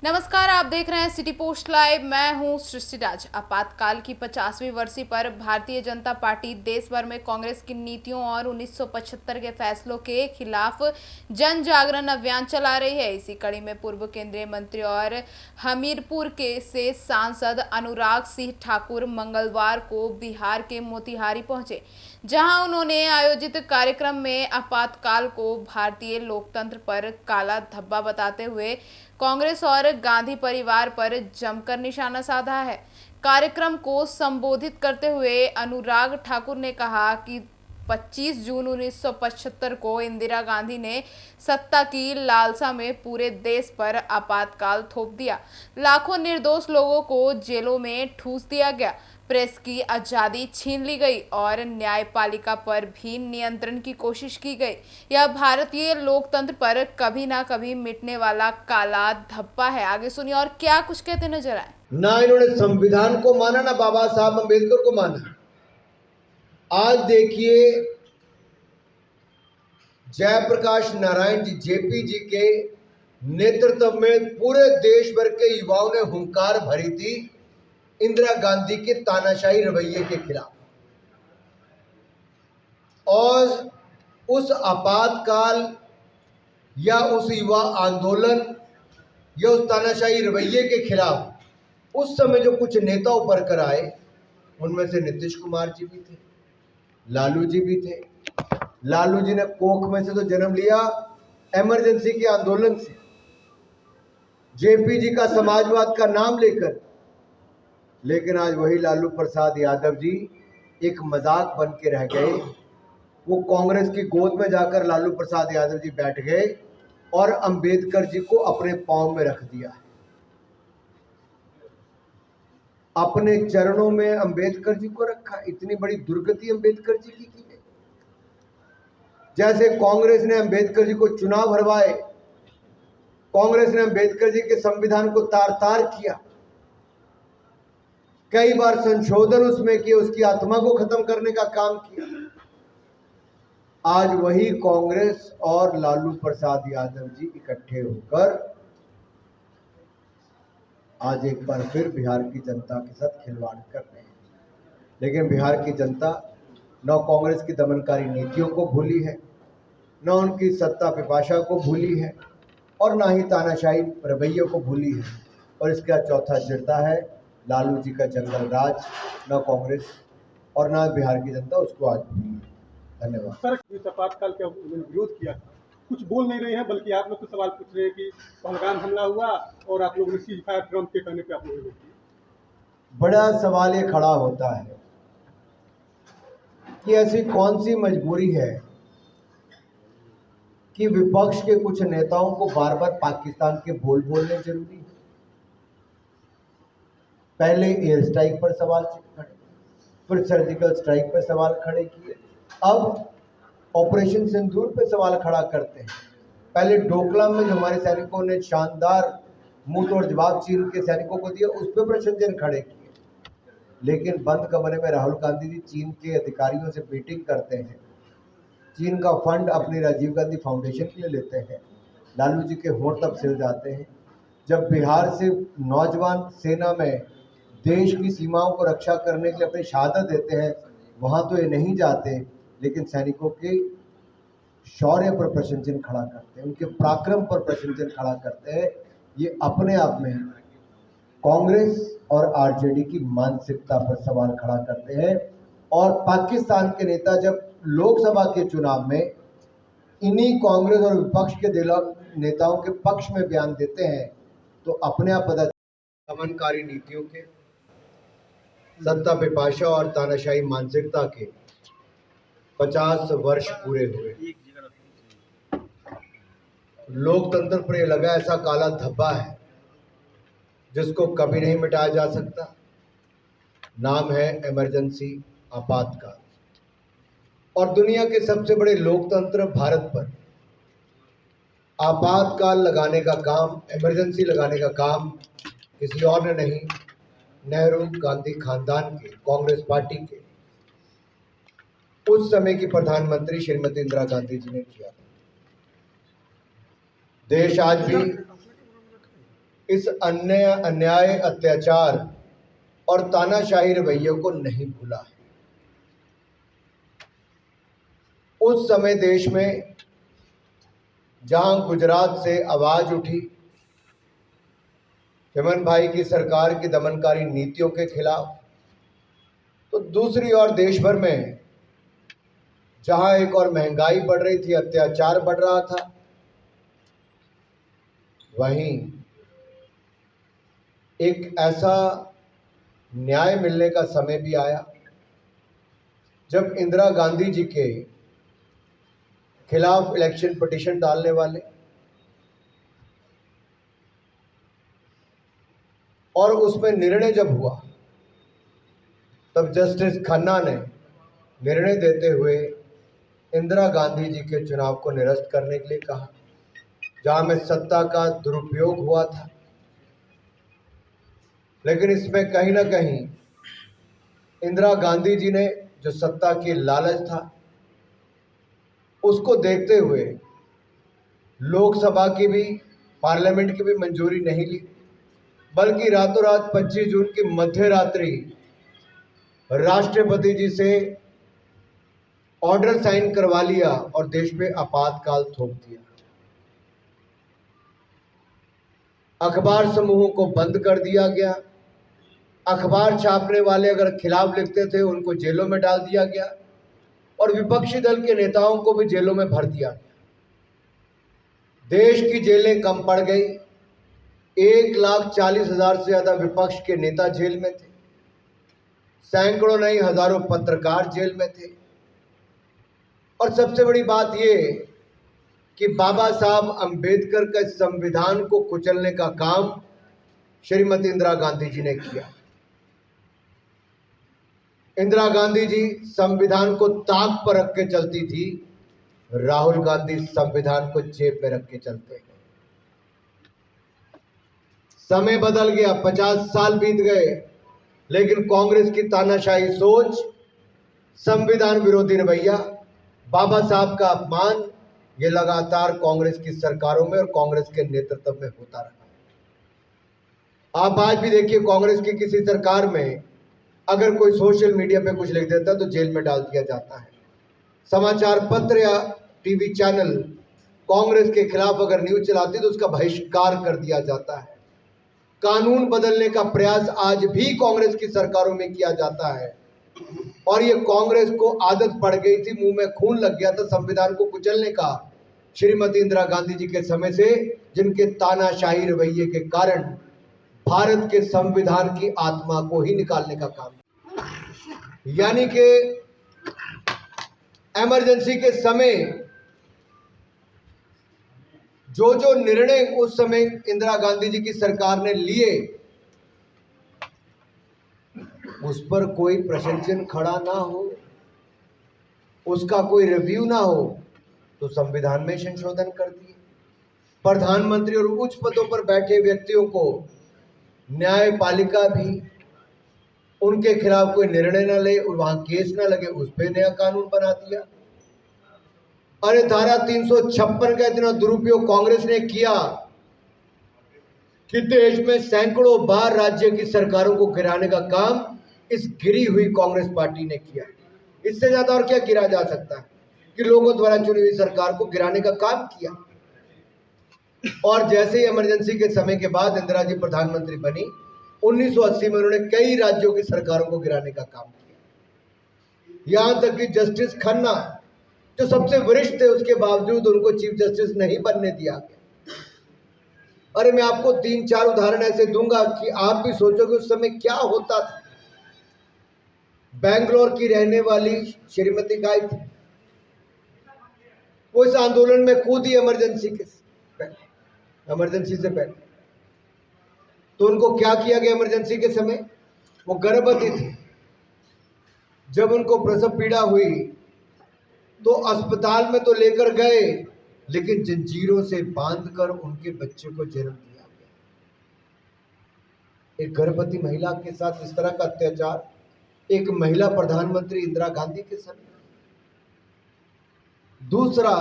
नमस्कार, आप देख रहे हैं सिटी पोस्ट लाइव। मैं हूं सृष्टि राज। आपातकाल की 50वीं वर्षी पर भारतीय जनता पार्टी देश भर में कांग्रेस की नीतियों और 1975 के फैसलों के खिलाफ जन जागरण अभियान चला रही है। इसी कड़ी में पूर्व केंद्रीय मंत्री और हमीरपुर के से सांसद अनुराग सिंह ठाकुर मंगलवार को बिहार के मोतिहारी पहुंचे, जहां उन्होंने आयोजित कार्यक्रम में आपातकाल को भारतीय लोकतंत्र पर काला धब्बा बताते हुए कांग्रेस और गांधी परिवार पर जमकर निशाना साधा है। कार्यक्रम को संबोधित करते हुए अनुराग ठाकुर ने कहा कि 25 जून 1975 को इंदिरा गांधी ने सत्ता की लालसा में पूरे देश पर आपातकाल थोप दिया। लाखों निर्दोष लोगों को जेलों में ठूस दिया गया, प्रेस की आज़ादी छीन ली गई और न्यायपालिका पर भी नियंत्रण की कोशिश की गई। यह भारतीय लोकतंत्र पर कभी ना कभी मिटने वाला काला धब्बा है। आगे सुनिए और क्या कुछ कहते नजर आए। ना इन्होंने संविधान को माना, ना बाबा साहब अम्बेडकर को माना। आज देखिए, जयप्रकाश नारायण जी जेपी जी के नेतृत्व में पूरे देश भर के युवाओं ने हुंकार भरी थी इंदिरा गांधी के तानाशाही रवैये के खिलाफ। और उस आपातकाल या उस युवा आंदोलन या उस तानाशाही रवैये के खिलाफ उस समय जो कुछ नेता उभर कर आए, उनमें से नीतीश कुमार जी भी थे, लालू जी भी थे। लालू जी ने कोख में से तो जन्म लिया इमरजेंसी के आंदोलन से, जेपी जी का समाजवाद का नाम लेकर। लेकिन आज वही लालू प्रसाद यादव जी एक मजाक बन के रह गए। वो कांग्रेस की गोद में जाकर लालू प्रसाद यादव जी बैठ गए और अंबेडकर जी को अपने पांव में रख दिया। अपने चरणों में अंबेडकर जी को रखा। इतनी बड़ी दुर्गति अंबेडकर जी की गई। जैसे कांग्रेस ने अंबेडकर जी को चुनाव हरवाए, कांग्रेस ने अंबेडकर जी के संविधान को तार तार किया, कई बार संशोधन उसमें किए, उसकी आत्मा को खत्म करने का काम किया। आज वही कांग्रेस और लालू प्रसाद यादव जी इकट्ठे होकर आज एक बार फिर बिहार की जनता के साथ खिलवाड़ कर रहे हैं। लेकिन बिहार की जनता न कांग्रेस की दमनकारी नीतियों को भूली है, न उनकी सत्ता पिपाशा को भूली है, और ना ही तानाशाही रवैये को भूली है। और इसका चौथा जिरता है लालू जी का जंगल राज। न कांग्रेस और न बिहार की जनता उसको आज भूली है। धन्यवाद। सर, इस आपातकाल का विरोध किया, कुछ बोल नहीं रहे हैं, बल्कि आप लोग तो सवाल पूछ रहे हैं कि पहलगाम हमला हुआ और आप लोगों ने सीज फायर ट्रम्प के कहने पे आप लोगों ने किया। बड़ा सवाल ये खड़ा होता है कि ऐसी कौन सी मजबूरी है कि विपक्ष के कुछ नेताओं को बार बार पाकिस्तान के बोल बोलने जरूरी है। पहले एयर स्ट्राइक पर सवाल खड़े, फिर सर्जिकल स्ट्राइक पर सवाल खड़े किए, अब ऑपरेशन सिंदूर पर सवाल खड़ा करते हैं। पहले डोकलाम में जो हमारे सैनिकों ने शानदार मुंह तोड़ जवाब चीन के सैनिकों को दिया, उस पर प्रशंसन खड़े किए। लेकिन बंद कमरे में राहुल गांधी जी चीन के अधिकारियों से मीटिंग करते हैं, चीन का फंड अपनी राजीव गांधी फाउंडेशन के लिए लेते हैं। लालू जी के होंठ तब सिल जाते हैं। जब बिहार से नौजवान सेना में देश की सीमाओं को रक्षा करने के लिए अपनी शहादत देते हैं, वहाँ तो ये नहीं जाते, लेकिन सैनिकों के शौर्य पर प्रशंसन खड़ा करते हैं, उनके पराक्रम पर प्रशंसन खड़ा करते हैं। ये अपने आप में कांग्रेस और आरजेडी की मानसिकता पर सवाल खड़ा करते हैं। और पाकिस्तान के नेता जब लोकसभा के चुनाव में इन्हीं कांग्रेस और विपक्ष के नेताओं के पक्ष में बयान देते हैं, तो अपने आप पता दमनकारी नीतियों के, सत्ता पिपाशा और तानाशाही मानसिकता के 50 वर्ष पूरे हुए। लोकतंत्र पर यह लगा ऐसा काला धब्बा है जिसको कभी नहीं मिटाया जा सकता। नाम है इमरजेंसी, आपातकाल। और दुनिया के सबसे बड़े लोकतंत्र भारत पर आपातकाल लगाने का काम, इमरजेंसी लगाने का काम किसी और ने नहीं, नेहरू गांधी खानदान के, कांग्रेस पार्टी के उस समय की प्रधानमंत्री श्रीमती इंदिरा गांधी जी ने किया था। देश आज भी इस अन्याय, अत्याचार और तानाशाही रवैये को नहीं भूला है। उस समय देश में जहां गुजरात से आवाज उठी चिमन भाई की सरकार की दमनकारी नीतियों के खिलाफ, तो दूसरी ओर देश भर में जहां एक और महंगाई बढ़ रही थी, अत्याचार बढ़ रहा था, वहीं एक ऐसा न्याय मिलने का समय भी आया जब इंदिरा गांधी जी के खिलाफ इलेक्शन पिटीशन डालने वाले और उसमें निर्णय जब हुआ, तब जस्टिस खन्ना ने निर्णय देते हुए इंदिरा गांधी जी के चुनाव को निरस्त करने के लिए कहा, जहां में सत्ता का दुरुपयोग हुआ था। लेकिन इसमें कहीं ना कहीं इंदिरा गांधी जी ने जो सत्ता की लालच था, उसको देखते हुए लोकसभा की भी, पार्लियामेंट की भी मंजूरी नहीं ली, बल्कि रातों रात 25 जून की मध्य रात्रि राष्ट्रपति जी से ऑर्डर साइन करवा लिया और देश पे आपातकाल थोप दिया। अखबार समूहों को बंद कर दिया गया। अखबार छापने वाले अगर खिलाफ लिखते थे उनको जेलों में डाल दिया गया और विपक्षी दल के नेताओं को भी जेलों में भर दिया गया। देश की जेलें कम पड़ गई। 1,40,000 से ज़्यादा विपक्ष के नेता जेल में थे, सैकड़ों नहीं हजारों पत्रकार जेल में थे। और सबसे बड़ी बात यह कि बाबा साहब अंबेडकर के संविधान को कुचलने का काम श्रीमती इंदिरा गांधी जी ने किया। इंदिरा गांधी जी संविधान को ताक पर रख के चलती थी, राहुल गांधी संविधान को जेब में रख के चलते हैं। समय बदल गया, 50 साल बीत गए, लेकिन कांग्रेस की तानाशाही सोच, संविधान विरोधी रवैया, बाबा साहब का अपमान, ये लगातार कांग्रेस की सरकारों में और कांग्रेस के नेतृत्व में होता रहा। आप आज भी देखिए, कांग्रेस की किसी सरकार में अगर कोई सोशल मीडिया पे कुछ लिख देता है तो जेल में डाल दिया जाता है। समाचार पत्र या टीवी चैनल कांग्रेस के खिलाफ अगर न्यूज चलाते तो उसका बहिष्कार कर दिया जाता है। कानून बदलने का प्रयास आज भी कांग्रेस की सरकारों में किया जाता है और ये कांग्रेस को आदत पड़ गई थी, मुंह में खून लग गया था संविधान को कुचलने का, श्रीमती इंदिरा गांधी जी के समय से, जिनके तानाशाही रवैये के कारण भारत के संविधान की आत्मा को ही निकालने का काम। यानी कि इमरजेंसी के समय जो जो निर्णय उस समय इंदिरा गांधी जी की सरकार ने लिए, उस पर कोई प्रशंसन खड़ा ना हो, उसका कोई रिव्यू ना हो, तो संविधान में संशोधन कर दिए। प्रधानमंत्री और उच्च पदों पर बैठे व्यक्तियों को न्यायपालिका भी उनके खिलाफ कोई निर्णय न ले और वहां केस न लगे, उस पर नया कानून बना दिया। अरे धारा 356 का इतना दुरुपयोग कांग्रेस ने किया कि देश में सैकड़ों बार राज्य की सरकारों को गिराने का काम इस गिरी हुई कांग्रेस पार्टी ने किया। इससे ज्यादा और क्या गिरा जा सकता है कि लोगों द्वारा चुनी हुई सरकार को गिराने का काम किया। और जैसे ही इमरजेंसी के समय के बाद इंदिरा जी प्रधानमंत्री बनी, 1980 में उन्होंने कई राज्यों की सरकारों को गिराने का काम किया। यहां तक कि जस्टिस खन्ना जो सबसे वरिष्ठ थे, उसके बावजूद उनको चीफ जस्टिस नहीं बनने दिया गया। अरे मैं आपको 3-4 उदाहरण ऐसे दूंगा कि आप भी सोचोगे उस समय क्या होता था। बेंगलोर की रहने वाली श्रीमती गायत्री, वो इस आंदोलन में कूदी इमरजेंसी से पहले। तो उनको क्या किया गया इमरजेंसी के समय? वो गर्भवती थी। जब उनको प्रसव पीड़ा हुई तो अस्पताल में तो लेकर गए, लेकिन जंजीरों से बांधकर उनके बच्चे को जन्म दिया गया। एक गर्भवती महिला के साथ इस तरह का अत्याचार एक महिला प्रधानमंत्री इंदिरा गांधी के समय। दूसरा,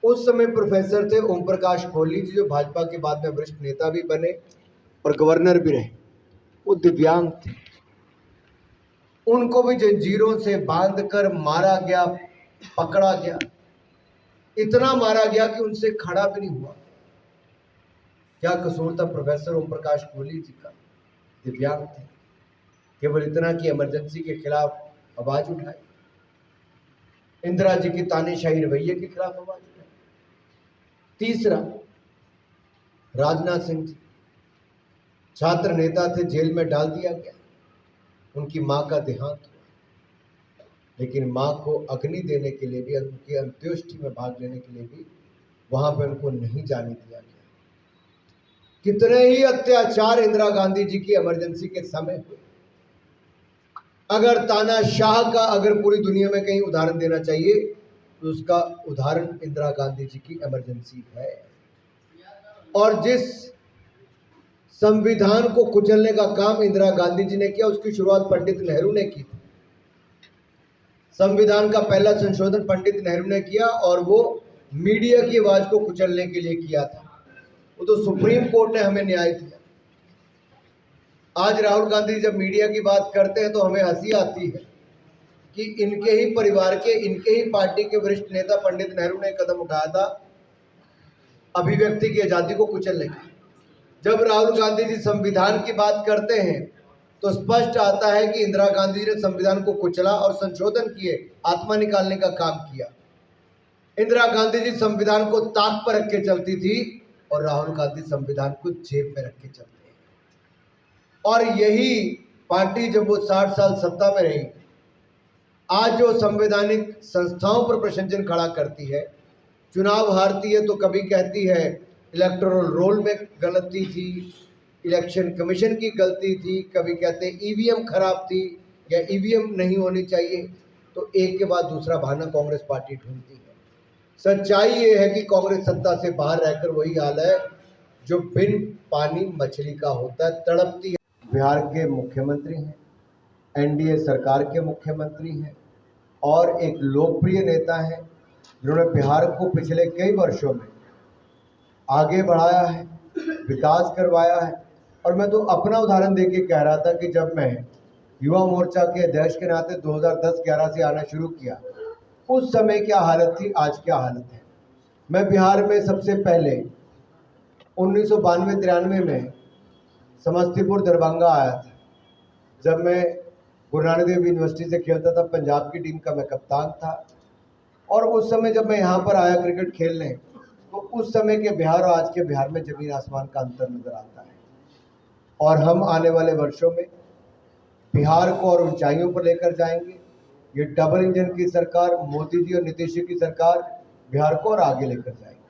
उस समय प्रोफेसर थे ओम प्रकाश कोहली जी, जो भाजपा के बाद में वरिष्ठ नेता भी बने और गवर्नर भी रहे। वो दिव्यांग थे, उनको भी जंजीरों से बांधकर मारा गया, पकड़ा गया, इतना मारा गया कि उनसे खड़ा भी नहीं हुआ। क्या कसूर था प्रोफेसर ओम प्रकाश कोहली जी का? दिव्यांग थे, केवल इतना कि इमरजेंसी के खिलाफ आवाज उठाई, इंदिरा जी की तानाशाही रवैये के खिलाफ आवाज उठाई। तीसरा, राजनाथ सिंह जी छात्र नेता थे, जेल में डाल दिया गया, उनकी मां का देहांत हुआ, लेकिन मां को अग्नि देने के लिए भी, उनकी अंत्येष्टि में भाग लेने के लिए भी वहां पर उनको नहीं जाने दिया गया। कितने ही अत्याचार इंदिरा गांधी जी की इमरजेंसी के समय हुए। अगर तानाशाह का अगर पूरी दुनिया में कहीं उदाहरण देना चाहिए तो उसका उदाहरण इंदिरा गांधी जी की इमरजेंसी है। और जिस संविधान को कुचलने का काम इंदिरा गांधी जी ने किया, उसकी शुरुआत पंडित नेहरू ने की थी। संविधान का पहला संशोधन पंडित नेहरू ने किया और वो मीडिया की आवाज को कुचलने के लिए किया था। वो तो सुप्रीम कोर्ट ने हमें न्याय दिया। आज राहुल गांधी जब मीडिया की बात करते हैं तो हमें हंसी आती है कि इनके ही परिवार के, इनके ही पार्टी के वरिष्ठ नेता पंडित नेहरू ने कदम उठाया था अभिव्यक्ति की आजादी को कुचलने का। जब राहुल गांधी जी संविधान की बात करते हैं तो स्पष्ट आता है कि इंदिरा गांधी जी ने संविधान को कुचला और संशोधन किए, आत्मा निकालने का काम किया। इंदिरा गांधी जी संविधान को ताक पर रख के चलती थी और राहुल गांधी संविधान को जेब में रख के चलते हैं। और यही पार्टी जब वो 60 साल सत्ता में रही, आज जो संवैधानिक संस्थाओं पर प्रश्न खड़ा करती है, चुनाव हारती है तो कभी कहती है इलेक्टोरल रोल में गलती थी, इलेक्शन कमीशन की गलती थी, कभी कहते हैं ईवीएम खराब थी या ईवीएम नहीं होनी चाहिए, तो एक के बाद दूसरा बहाना कांग्रेस पार्टी ढूंढती है। सच्चाई ये है कि कांग्रेस सत्ता से बाहर रहकर वही हाल है जो बिन पानी मछली का होता है, तड़पती है। बिहार के मुख्यमंत्री हैं, एनडीए सरकार के मुख्यमंत्री हैं और एक लोकप्रिय नेता हैं जिन्होंने बिहार को पिछले कई वर्षों में आगे बढ़ाया है, विकास करवाया है। और मैं तो अपना उदाहरण देके कह रहा था कि जब मैं युवा मोर्चा के अध्यक्ष के नाते 2010-11 से आना शुरू किया, उस समय क्या हालत थी, आज क्या हालत है। मैं बिहार में सबसे पहले 1992-93 में समस्तीपुर दरभंगा आया था। जब मैं गुरु नानक देव यूनिवर्सिटी से खेलता था, पंजाब की टीम का मैं कप्तान था। और उस समय जब मैं यहाँ पर आया क्रिकेट खेलने, तो उस समय के बिहार और आज के बिहार में जमीन आसमान का अंतर नजर आता है। और हम आने वाले वर्षों में बिहार को और ऊंचाइयों पर लेकर जाएंगे। ये डबल इंजन की सरकार, मोदी जी और नीतीश जी की सरकार बिहार को और आगे लेकर जाएगी।